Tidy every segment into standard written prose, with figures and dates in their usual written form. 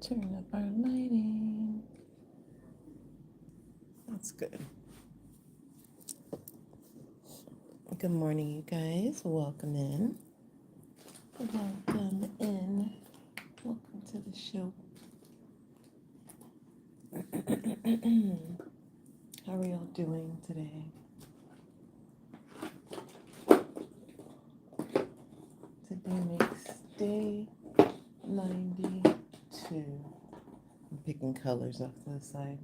Turn up our lighting. That's good. Good morning, you guys. Welcome in. Welcome in. Welcome to the show. How are y'all doing today? Today makes day 92. I'm picking colors off to the side.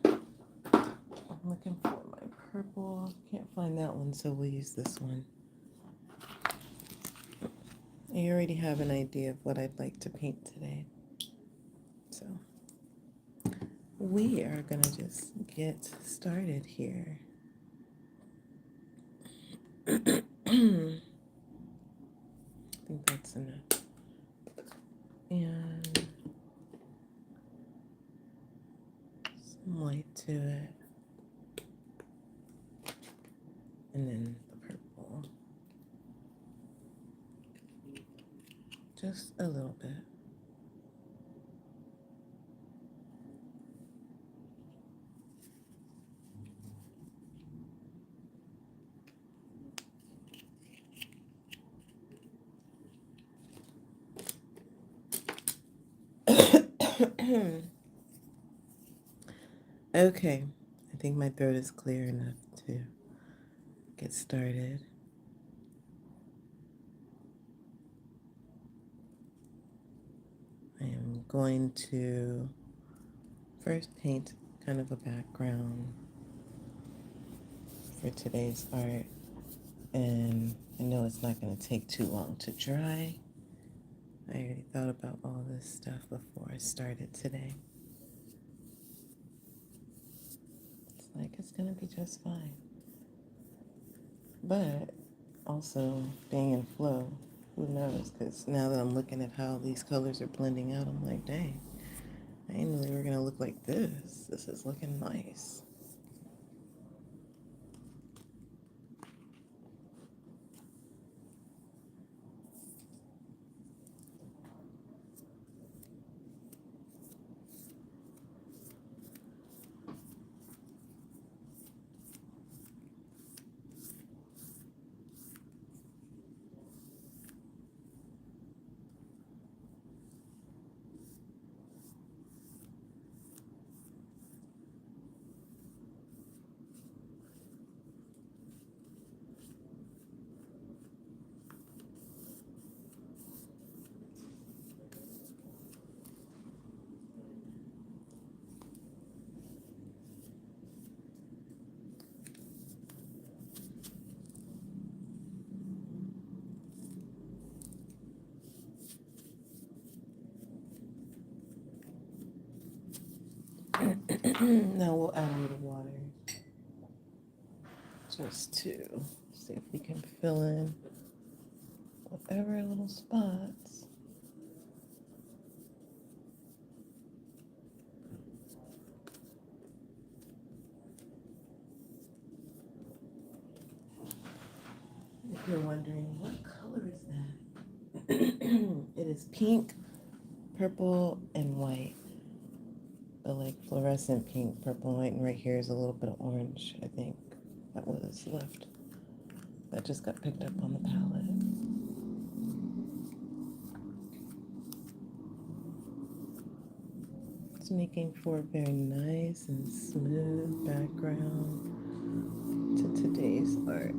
I'm looking for my purple. Can't find that one, so we'll use this one. I already have an idea of what I'd like to paint today. So we are going to just get started here. I think that's enough. And some light to it. And then the purple. Just a little bit. Okay, I think my throat is clear enough to get started. I am going to first paint kind of a background for today's art, and I know it's not going to take too long to dry. I already thought about all this stuff before I started today. It's like it's going to be just fine. But also being in flow, who knows? Because now that I'm looking at how these colors are blending out, I'm like, dang, I didn't know they were going to look like this. This is looking nice. Now we'll add a little water just to see if we can fill in whatever little spots. If you're wondering, what color is that? It is pink, purple, and white. But like fluorescent pink, purple, and white, and right here is a little bit of orange, I think, that was left. That just got picked up on the palette. It's making for a very nice and smooth background to today's art.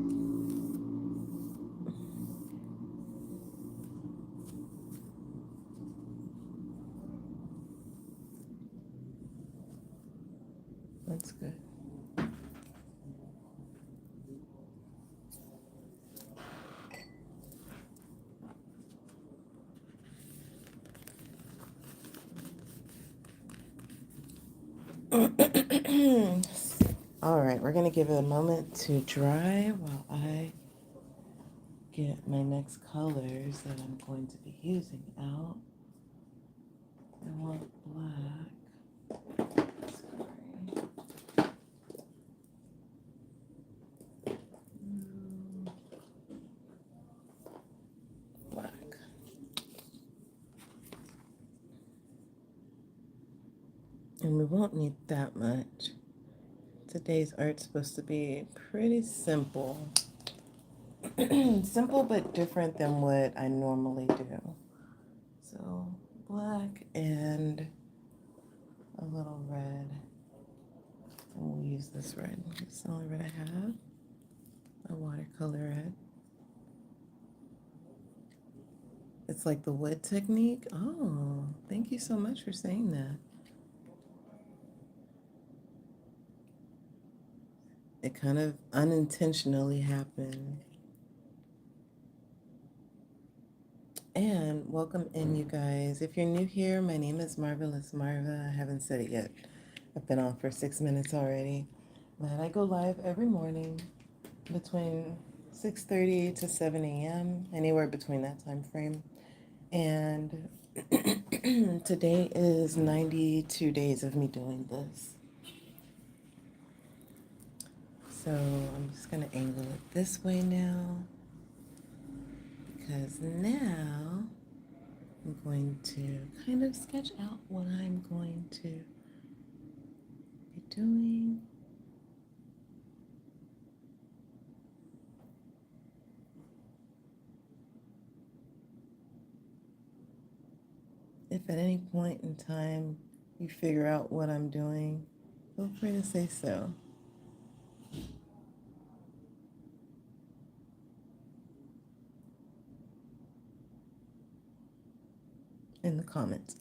That's good. All right, we're going to give it a moment to dry while I get my next colors that I'm going to be using out. I want black. Black. And we won't need that much. Today's art's supposed to be pretty simple. Simple but different than what I normally do. So black and a little red. And we'll use this red. It's the only red I have. A watercolor red. It's like the wood technique. Oh, thank you so much for saying that. It kind of unintentionally happened. And welcome in, you guys. If you're new here, my name is Marvelous Marva. I haven't said it yet. I've been on for 6 minutes already. But I go live every morning between 6:30 to 7 a.m., anywhere between that time frame. And today is 92 days of me doing this. So I'm just going to angle it this way now, because now I'm going to kind of sketch out what I'm going to be doing. If at any point in time you figure out what I'm doing, feel free to say so. In the comments.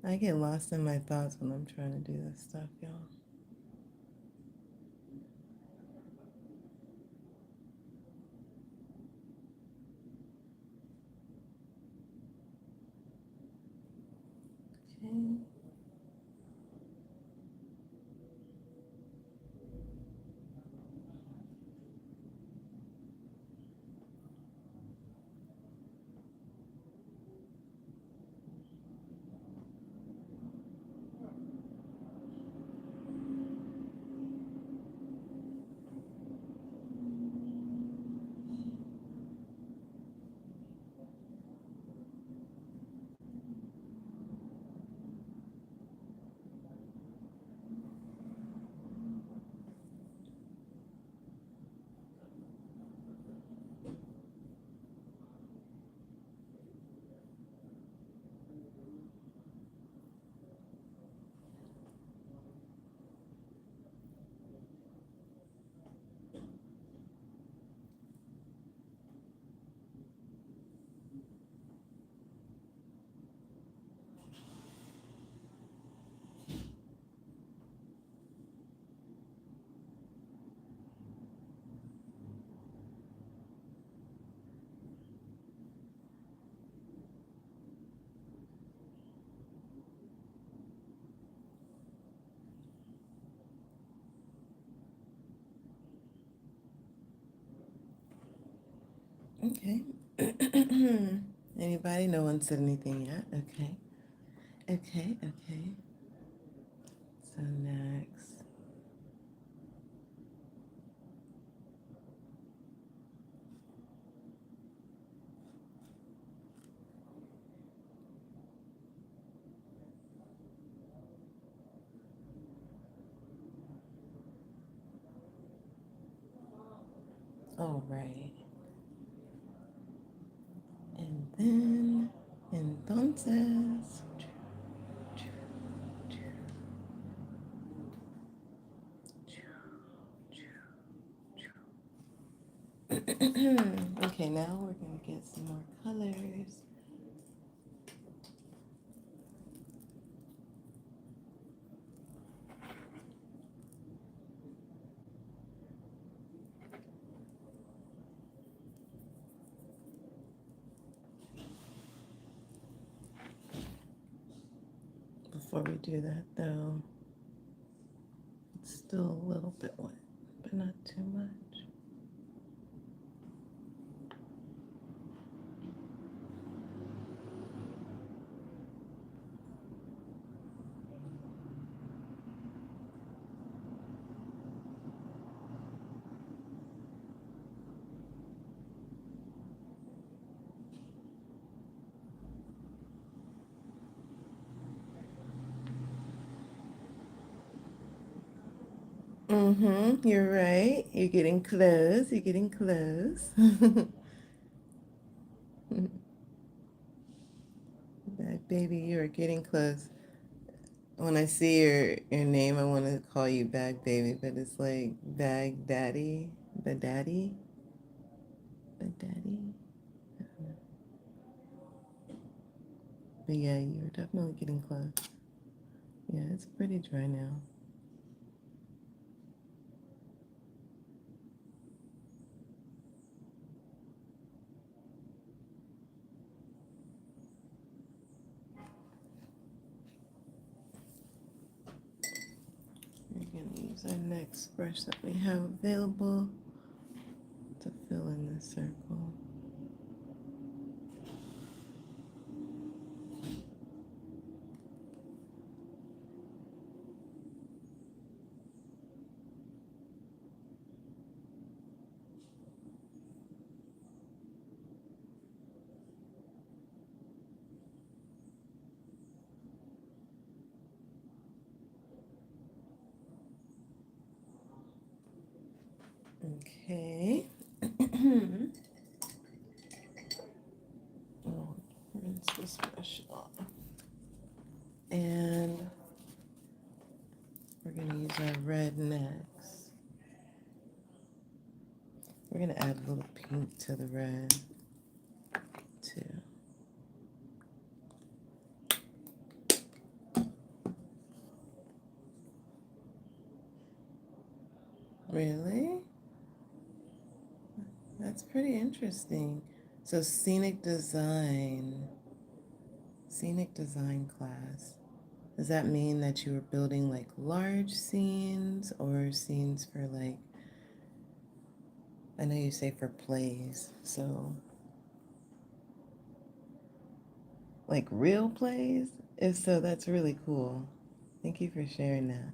I get lost in my thoughts when I'm trying to do this stuff, y'all. Okay. Okay. Anybody? No one said anything yet. Okay. Okay. Okay. So next. All right. And then, entonces. Okay, now we're going to get some more colors. Before we do that, though, it's still a little bit wet, but not too much. Mm-hmm. You're right. You're getting close. You're getting close. Baby, you are getting close. When I see your name, I want to call you Bag Baby, but it's like Bag Daddy, the Daddy, the Daddy. But yeah, you're definitely getting close. Yeah, it's pretty dry now. We're gonna use our next brush that we have available to fill in the circle. Okay. Oh, rinse this brush off. And we're going to use our red next. We're going to add a little pink to the red, too. Really? That's pretty interesting. So scenic design class. Does that mean that you were building like large scenes or scenes for like, I know you say for plays, so like real plays? If so, that's really cool. Thank you for sharing that.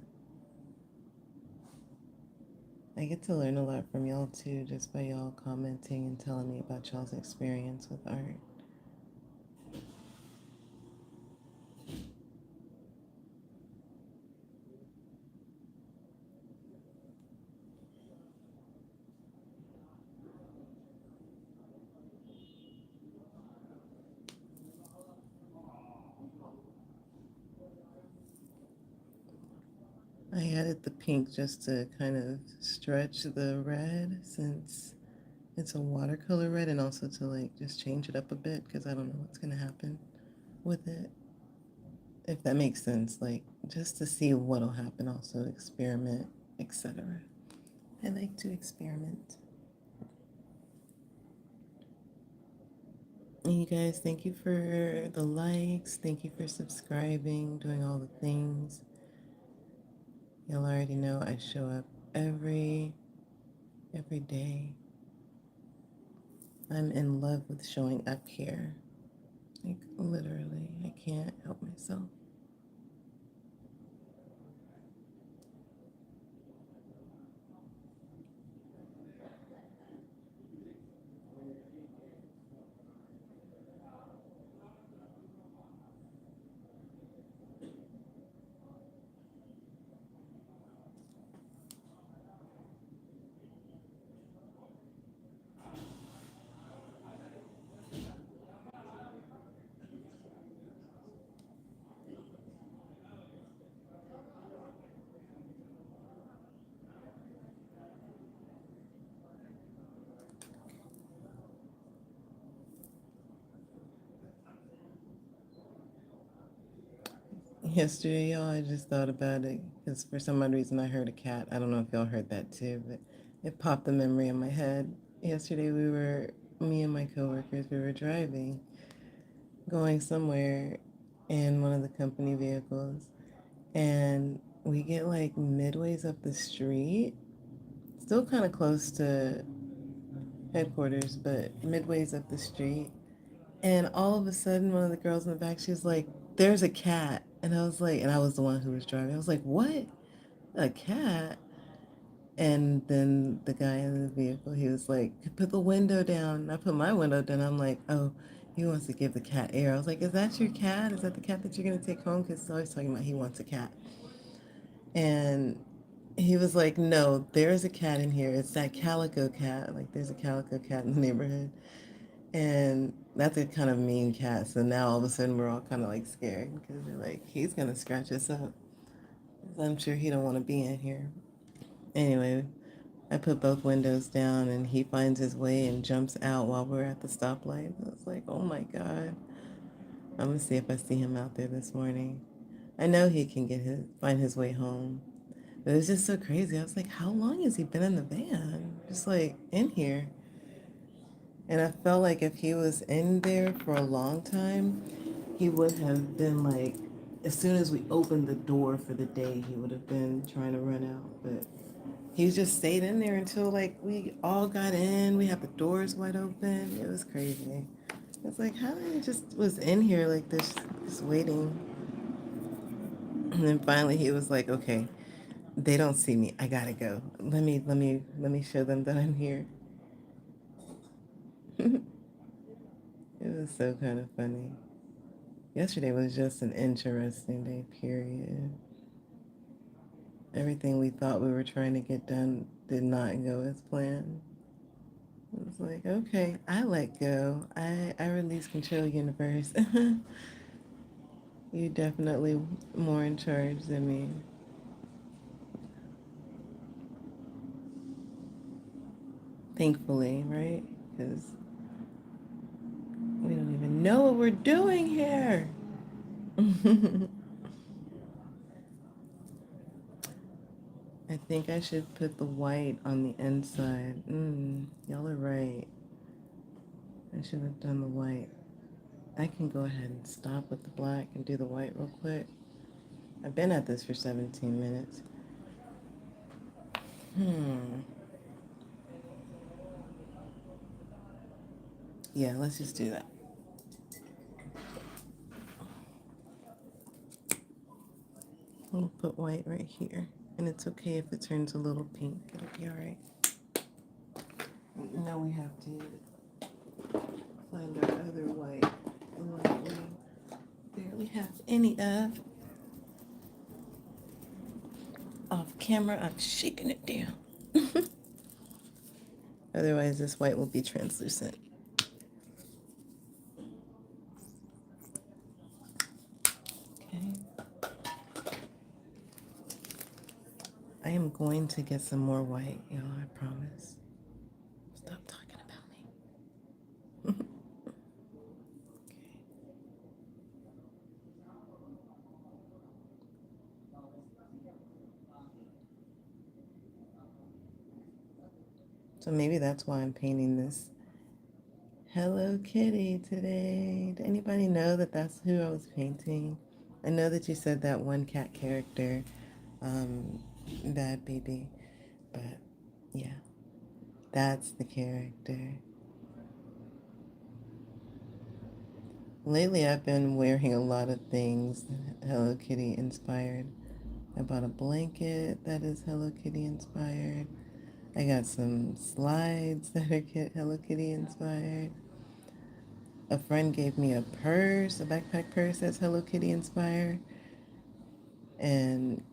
I get to learn a lot from y'all too, just by y'all commenting and telling me about y'all's experience with art. I added the pink just to kind of stretch the red since it's a watercolor red, and also to like just change it up a bit because I don't know what's gonna happen with it. If that makes sense, like just to see what'll happen, also experiment, etc. I like to experiment. And you guys, thank you for the likes. Thank you for subscribing, doing all the things. You'll already know I show up every day. I'm in love with showing up here. Like literally, I can't help myself. Yesterday, y'all, I just thought about it because for some odd reason I heard a cat. I don't know if y'all heard that too, but it popped the memory in my head. Yesterday, me and my coworkers, we were driving, going somewhere in one of the company vehicles, and we get like midways up the street, still kind of close to headquarters, but midways up the street. And all of a sudden, one of the girls in the back, she was like, "There's a cat." And I was like, and I was the one who was driving. I was like, "What? A cat?" And then the guy in the vehicle, he was like, "Put the window down." I put my window down. I'm like, "Oh, he wants to give the cat air." I was like, "Is that your cat? Is that the cat that you're going to take home?" Because he's always talking about he wants a cat. And He was like, no, there's a cat in here. It's that calico cat. Like, there's a calico cat in the neighborhood. And that's a kind of mean cat. So now all of a sudden we're all kind of like scared because we're like, he's going to scratch us up. I'm sure he don't want to be in here. Anyway, I put both windows down and he finds his way and jumps out while we're at the stoplight. I was like, oh my God. I'm going to see if I see him out there this morning. I know he can find his way home. But it was just so crazy. I was like, how long has he been in the van? Just like in here. And I felt like if he was in there for a long time, he would have been like, as soon as we opened the door for the day, he would have been trying to run out. But he just stayed in there until like we all got in. We had the doors wide open. It was crazy. It's like, how did he just was in here like this, just waiting. And then finally he was like, okay, they don't see me. I gotta go. Let me show them that I'm here. It was so kind of funny. Yesterday was just an interesting day, period. Everything we thought we were trying to get done did not go as planned. It was like, okay, I let go. I release control, universe. You're definitely more in charge than me. Thankfully, right? Because we don't even know what we're doing here. I think I should put the white on the inside. Y'all are right. I should have done the white. I can go ahead and stop with the black and do the white real quick. I've been at this for 17 minutes. Hmm. Yeah, let's just do that. I'll put white right here. And it's okay if it turns a little pink. It'll be all right. Now we have to find our other white. The one we barely have any of. Off camera, I'm shaking it down. Otherwise, this white will be translucent. Okay. I am going to get some more white, y'all, I promise. Stop talking about me. Okay. So maybe that's why I'm painting this Hello Kitty today. Did anybody know that that's who I was painting? I know that you said that one cat character, um, Bad Baby, but yeah, that's the character. Lately, I've been wearing a lot of things Hello Kitty inspired. I bought a blanket that is Hello Kitty inspired. I got some slides that are Hello Kitty inspired. A friend gave me a purse, a backpack purse that's Hello Kitty inspired. And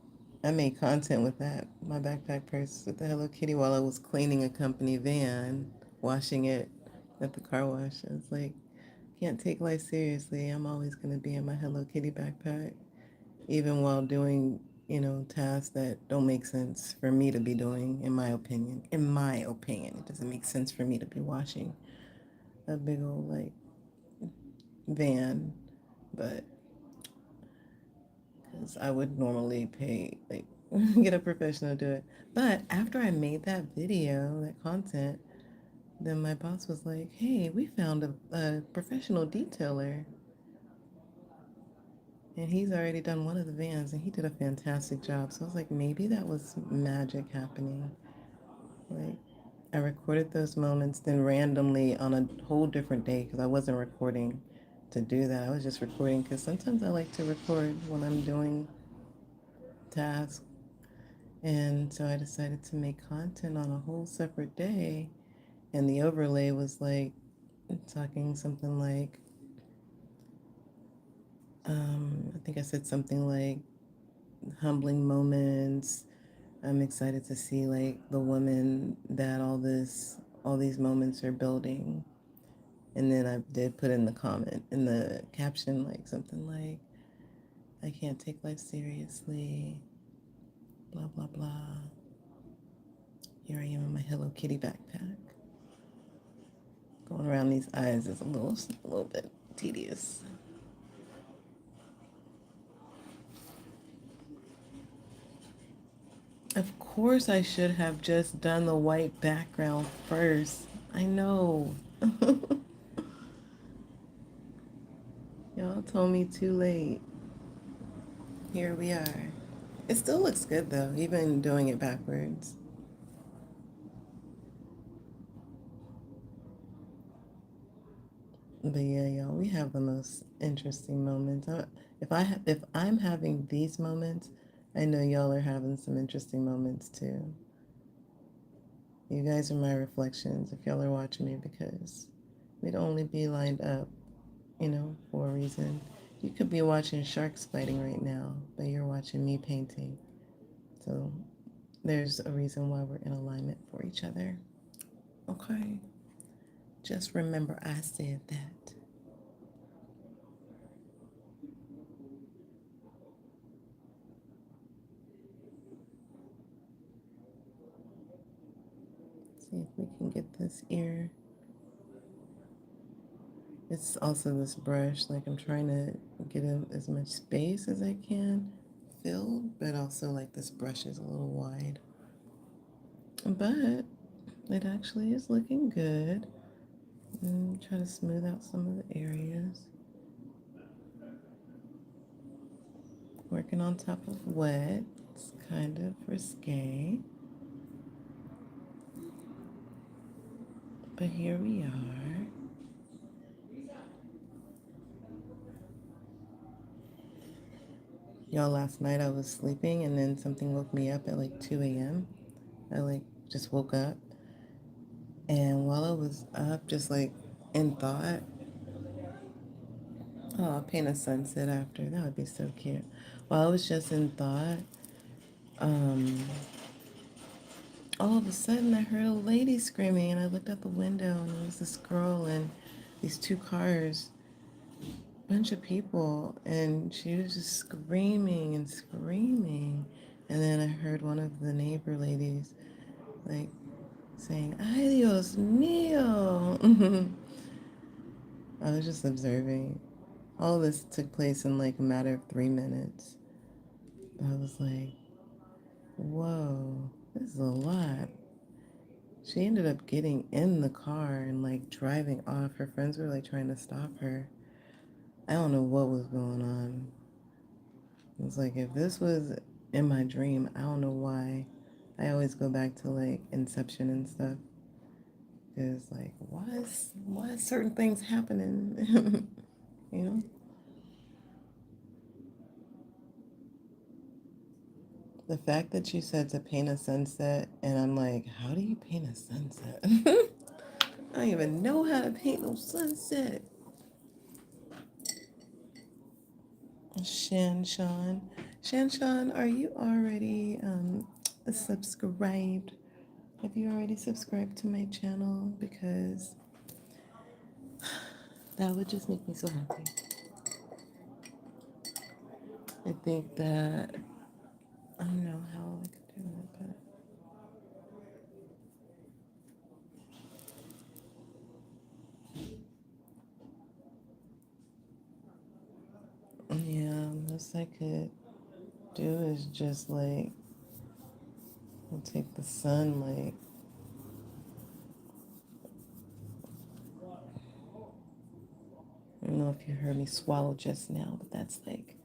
I made content with that, my backpack purse with the Hello Kitty while I was cleaning a company van, washing it at the car wash. I was like, can't take life seriously. I'm always going to be in my Hello Kitty backpack, even while doing, tasks that don't make sense for me to be doing, in my opinion. In my opinion, it doesn't make sense for me to be washing a big old, like, van, but because I would normally pay, like, get a professional to do it. But after I made that video, that content, then my boss was like, hey, we found a professional detailer. And he's already done one of the vans and he did a fantastic job. So I was like, maybe that was magic happening. Like, I recorded those moments, then randomly on a whole different day, because I wasn't recording to do that. I was just recording because sometimes I like to record when I'm doing tasks. And so I decided to make content on a whole separate day. And the overlay was like talking something like, I think I said something like humbling moments, I'm excited to see like the woman that all these moments are building. And then I did put in the comment, in the caption, like something like, I can't take life seriously, blah, blah, blah. Here I am in my Hello Kitty backpack. Going around these eyes is a little bit tedious. Of course I should have just done the white background first. I know. Y'all told me too late. Here we are. It still looks good though, even doing it backwards. But yeah, y'all, we have the most interesting moments. If I'm having these moments, I know y'all are having some interesting moments too. You guys are my reflections if y'all are watching me, because we'd only be lined up, for a reason. You could be watching sharks fighting right now, but you're watching me painting. So there's a reason why we're in alignment for each other. Okay? Just remember I said that. See if we can get this ear. It's also this brush, like I'm trying to get as much space as I can filled, but also like this brush is a little wide. But it actually is looking good. And try to smooth out some of the areas. Working on top of wet. It's kind of risque. But here we are. Y'all, last night I was sleeping and then something woke me up at like 2 a.m. I like just woke up. And while I was up, just like in thought, oh, I'll paint a sunset after. That would be so cute. While I was just in thought, um, all of a sudden I heard a lady screaming, and I looked out the window, and it was this girl and these two cars, bunch of people, and she was just screaming and screaming. And then I heard one of the neighbor ladies like saying, "Ay Dios mío." I was just observing. All of this took place in like a matter of 3 minutes. I was like, whoa, this is a lot. She ended up getting in the car and like driving off. Her friends were like trying to stop her. I don't know what was going on. It was like, if this was in my dream, I don't know why. I always go back to like Inception and stuff. Because like, why is certain things happening? you know? The fact that you said to paint a sunset, and I'm like, how do you paint a sunset? I don't even know how to paint no sunset. Shanshan. Shanshan, are you already subscribed? Have you already subscribed to my channel? Because that would just make me so happy. I think that, I don't know how I could do it, but yeah, most I could do is just like take the sunlight. I don't know if you heard me swallow just now, but that's like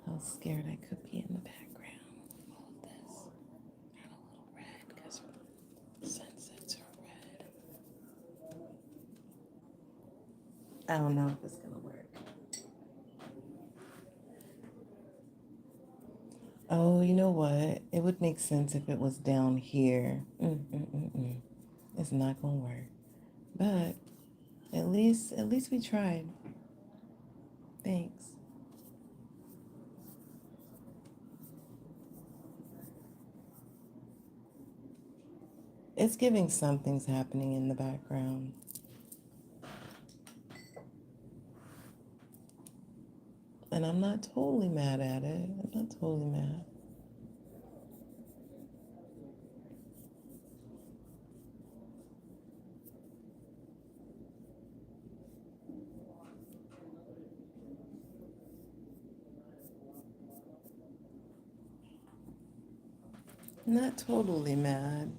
how scared I could be in the background. All of this. Got a little red because sunsets are red. I don't know if it's gonna work. Oh, you know what? It would make sense if it was down here. It's not gonna work. But at least we tried. Thanks. It's giving something's happening in the background. And I'm not totally mad at it. I'm not totally mad. Not totally mad.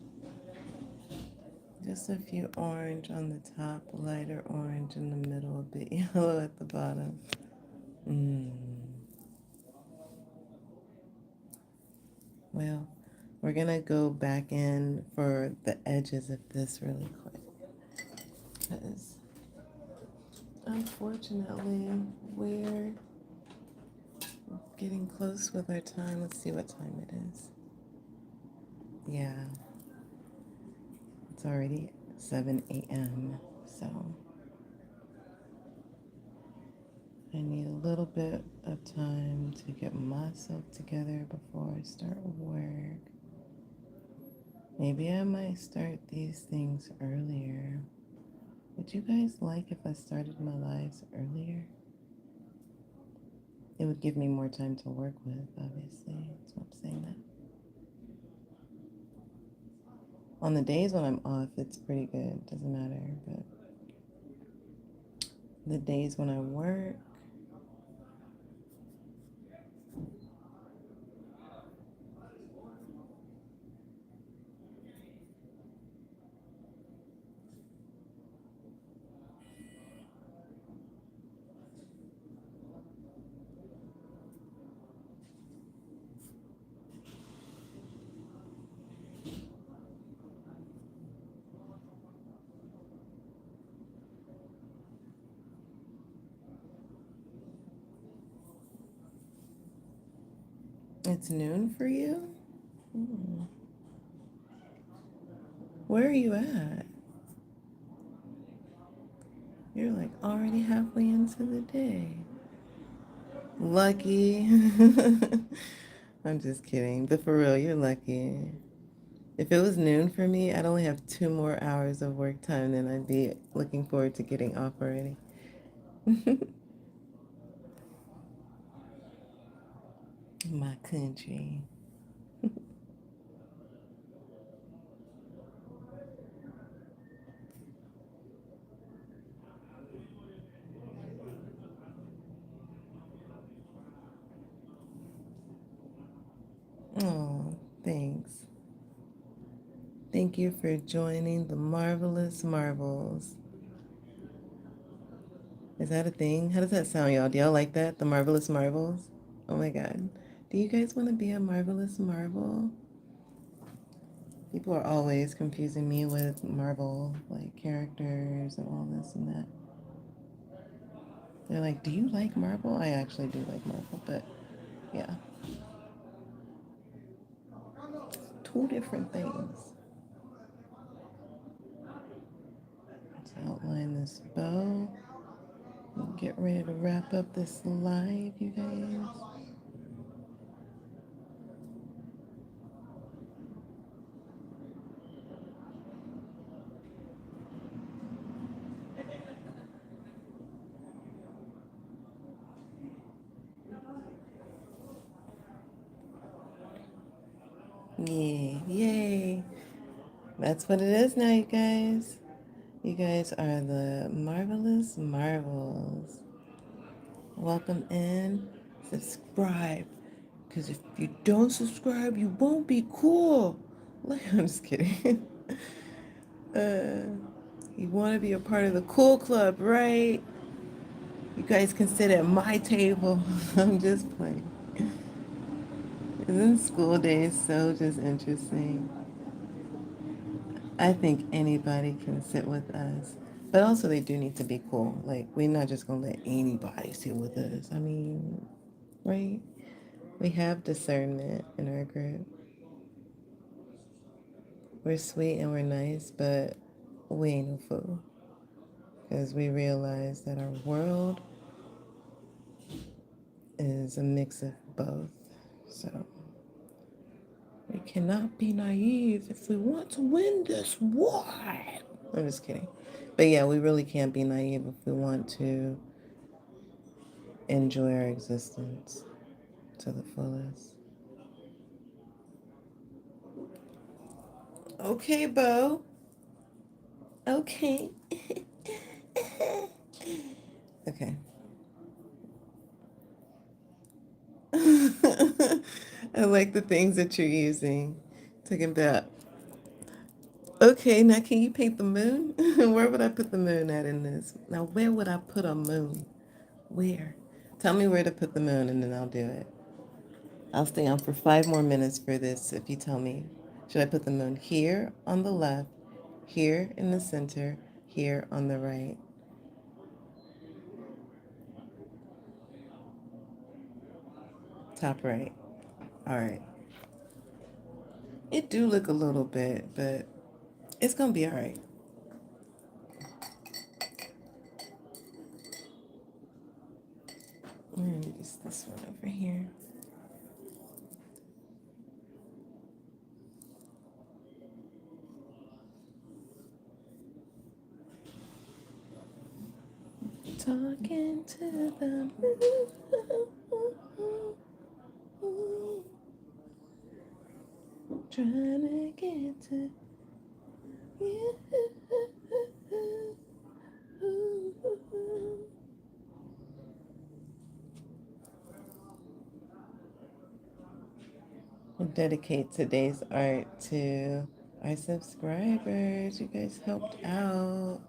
Just a few orange on the top, lighter orange in the middle, a bit yellow at the bottom. Well, we're gonna go back in for the edges of this really quick. Because unfortunately, we're getting close with our time. Let's see what time it is. Yeah, it's already 7 a.m. So I need a little bit of time to get myself together before I start work. Maybe I might start these things earlier. Would you guys like if I started my lives earlier? It would give me more time to work with, obviously. That's why I'm saying that. On the days when I'm off, it's pretty good. Doesn't matter. But the days when I work, it's noon for you? Hmm. Where are you at? You're like already halfway into the day. Lucky. I'm just kidding. But for real, you're lucky. If it was noon for me, I'd only have 2 more hours of work time, then I'd be looking forward to getting off already. My country. Oh, thanks. Thank you for joining the Marvelous Marvels. Is that a thing? How does that sound, y'all? Do y'all like that? The Marvelous Marvels? Oh my God. Do you guys want to be a Marvelous Marvel? People are always confusing me with Marvel, like characters and all this and that. They're like, do you like Marvel? I actually do like Marvel, but yeah. Two different things. Let's outline this bow. Get ready to wrap up this live, you guys. Yay, yay. That's what it is now, you guys. You guys are the Marvelous Marvels. Welcome in. Subscribe. Because if you don't subscribe, you won't be cool. I'm just kidding. You want to be a part of the cool club, right? You guys can sit at my table. I'm just playing. Isn't school days so just interesting? I think anybody can sit with us. But also they do need to be cool. Like, we're not just going to let anybody sit with us. I mean, right? We have discernment in our group. We're sweet and we're nice, but we ain't no fool. Because we realize that our world is a mix of both. So We cannot be naive if we want to win this war. I'm just kidding. But yeah, we really can't be naive if we want to enjoy our existence to the fullest. Okay, Bo. Okay. Okay. I like the things that you're using. Taking that. Okay, now can you paint the moon? Where would I put the moon at in this? Now, where would I put a moon? Where? Tell me where to put the moon and then I'll do it. I'll stay on for 5 more minutes for this if you tell me. Should I put the moon here on the left, here in the center, here on the right? Top right. All right. It do look a little bit, but it's going to be all right. I'm going to use this one over here. Talking to the moon, trying to get to you. We'll dedicate today's art to our subscribers. You guys helped out.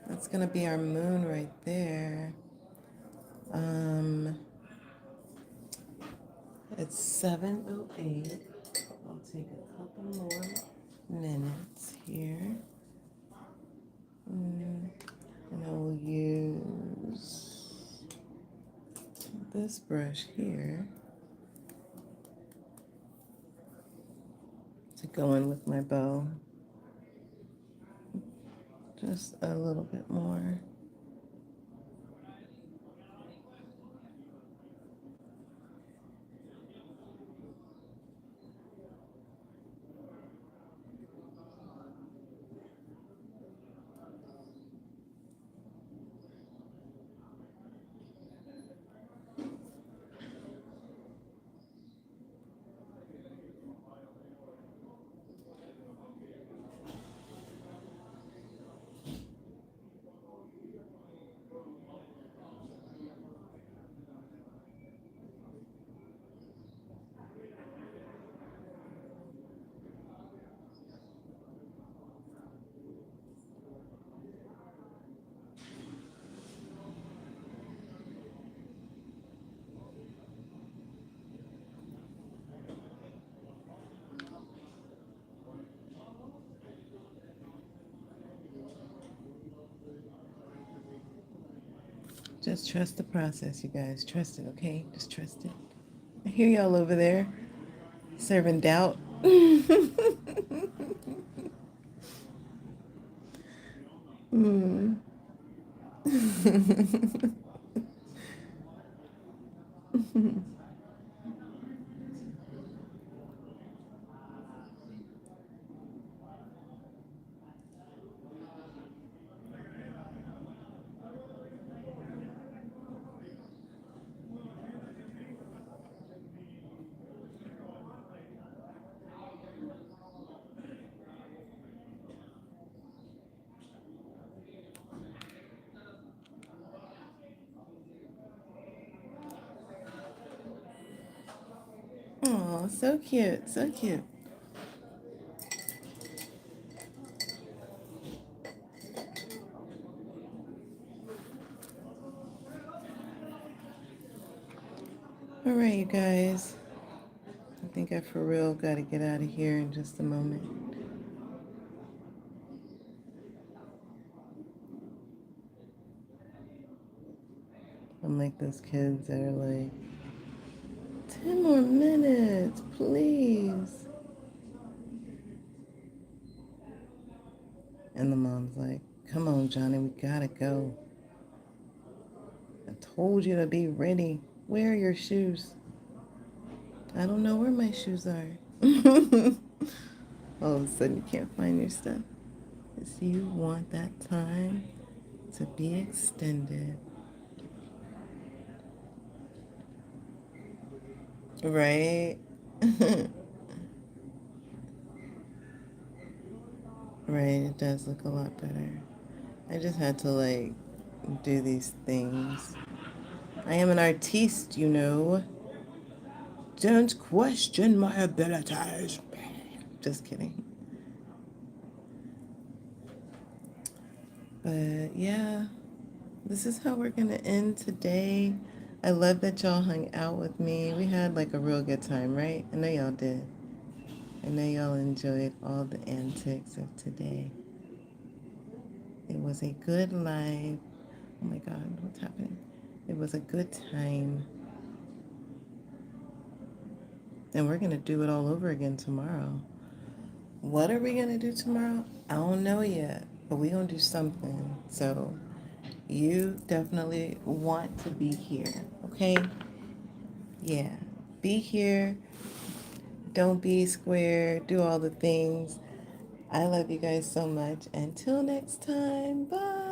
That's gonna be our moon right there. It's 7:08. I'll take a couple more minutes here. And I will use this brush here to go in with my bow. Just a little bit more. Just trust the process, you guys. Trust it, okay? Just trust it. I hear y'all over there serving doubt. Hmm. Oh, so cute, so cute. All right, you guys. I think I for real got to get out of here in just a moment. I'm like those kids that are like, 10 more minutes, please. And the mom's like, come on, Johnny, we gotta go. I told you to be ready. Where are your shoes? I don't know where my shoes are. All of a sudden you can't find your stuff. Because you want that time to be extended. Right? Right, it does look a lot better. I just had to like do these things. I am an artiste, you know. Don't question my abilities. Just kidding. But yeah, this is how we're going to end today. I love that y'all hung out with me. We had like a real good time, right? I know y'all did. I know y'all enjoyed all the antics of today. It was a good live. Oh my God, what's happening? It was a good time. And we're going to do it all over again tomorrow. What are we going to do tomorrow? I don't know yet, but we're going to do something. So you definitely want to be here, okay? Yeah. Be here. Don't be square. Do all the things. I love you guys so much. Until next time. Bye.